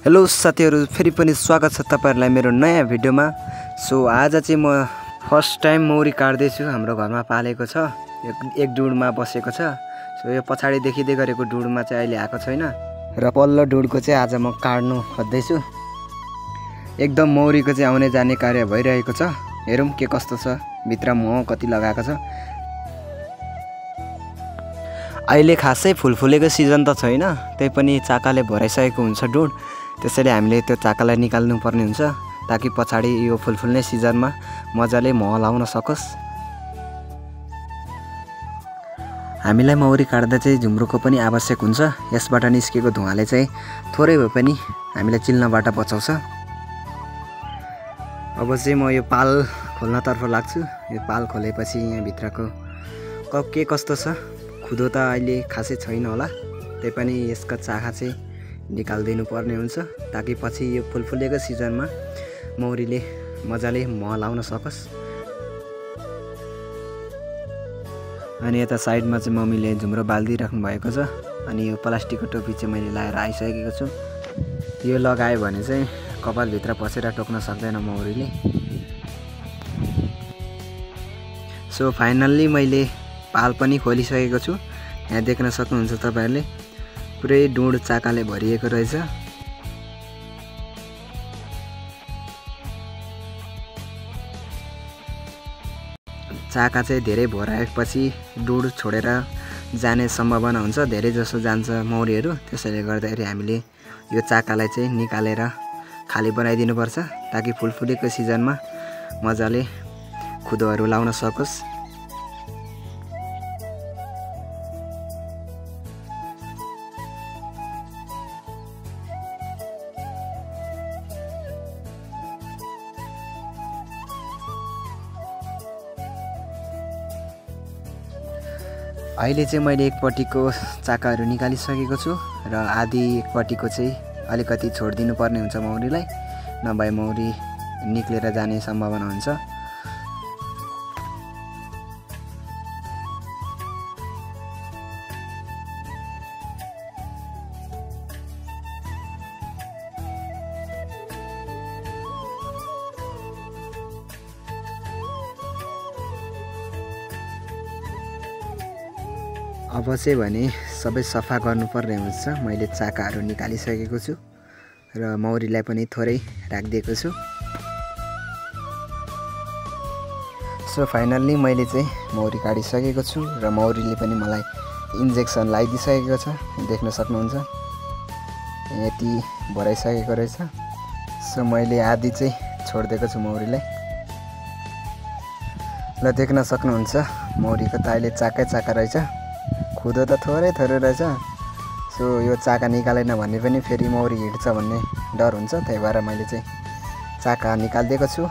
Hello साथीहरु, फेरि पनि स्वागत छ तपाईहरुलाई मेरो नयाँ भिडियोमा। सो आज चाहिँ म फर्स्ट टाइम मौरी काट्दै छु। हाम्रो घरमा पालेको छ, एक डुडमा बसेको छ। सो यो पछाडी देखिदै गरेको डुडमा चाहिँ अहिले आएको छैन र पल्लो डुडको चाहिँ आज म काट्नु खोज्दै छु। एकदम मौरीको चाहिँ आउने जाने कार्य भइरहेको छ। हेरौं के कस्तो छ, भित्र मह कति लगाएको छ। अहिले खासै फुलफुलेको सिजन त छैन, त्यही पनि चाकाले भराइसकेको हुन्छ डुड। त्यसैले हामीले त्यो चाकालाई निकाल्नु पर्ने हुन्छ ताकि पछाडी यो फुलफुल्ने सिजनमा मजाले मह लाउन सकोस्। हामीलाई मौरी काट्दा चाहिँ झुम्रुको पनि आवश्यक हुन्छ। यसबाट निस्केको धुवाले चाहिँ थोरै भए पनि हामीलाई चिल्नबाट बचाउँछ। अब चाहिँ म यो पाल खोल्नतर्फ लाग्छु। यो पाल खोलेपछि यहाँ भित्रको के कस्तो छ, खुदो त अहिले खासै छैन होला, त्यही पनि यसका चाखा चाहिँ निकाल्दिनु पर्ने हुन्छ ताकि पछि यो फुलफुलेको सिजनमा मौरीले मजाले मह लाउन सकोस्। अनि यता साइडमा चाहिँ मम्मीले झुम्रो बाल्दिराख्नु भएको छ। अनि यो प्लास्टिकको टोपी चाहिँ मैले लगाएर आइसकेको छु। यो लगायो भने चाहिँ कपालभित्र पसेर टोक्न सक्दैन मौरीले। सो फाइनल्ली मैले पाल पनि खोलिसकेको छु। यहाँ देख्न सक्नुहुन्छ तपाईहरुले, पुरै डुड चाकाले भरिएको रहेछ। चाका चाहिँ धेरै भराएपछि डुड छोडेर जाने सम्भावना हुन्छ, धेरै जसो जान्छ मौरीहरू। त्यसैले गर्दाखेरि हामीले यो चाकालाई चाहिँ निकालेर खाली बनाइदिनु पर्छ ताकि फुलफुलेको सिजनमा मजाले खुदोहरू लाउन सकोस्। अहिले चाहिँ मैले एकपट्टिको चाकाहरू निकालिसकेको छु र आधी एकपट्टिको चाहिँ अलिकति छोडिदिनु पर्ने हुन्छ मौरीलाई, नभए मौरी निक्लेर जाने सम्भावना हुन्छ। अब चाहिँ भने सबै सफा गर्नुपर्ने हुन्छ। मैले चाकाहरू निकालिसकेको छु र मौरीलाई पनि थोरै राखिदिएको छु। सो फाइनल्ली मैले चाहिँ मौरी काटिसकेको छु र मौरीले पनि मलाई इन्जेक्सन लगाइदिइसकेको छ। देख्न सक्नुहुन्छ यति भराइसकेको रहेछ। सो मैले आधी चाहिँ छोडिदिएको छु मौरीलाई। ल देख्न सक्नुहुन्छ मौरीको त अहिले चाकै चाका रहेछ, खुदो त थोरै थोरै रहेछ। सो यो चाका निकालेन भने पनि फेरि मौरी हिँड्छ भन्ने डर हुन्छ, त्यही भएर मैले चाहिँ चाका निकालिदिएको छु।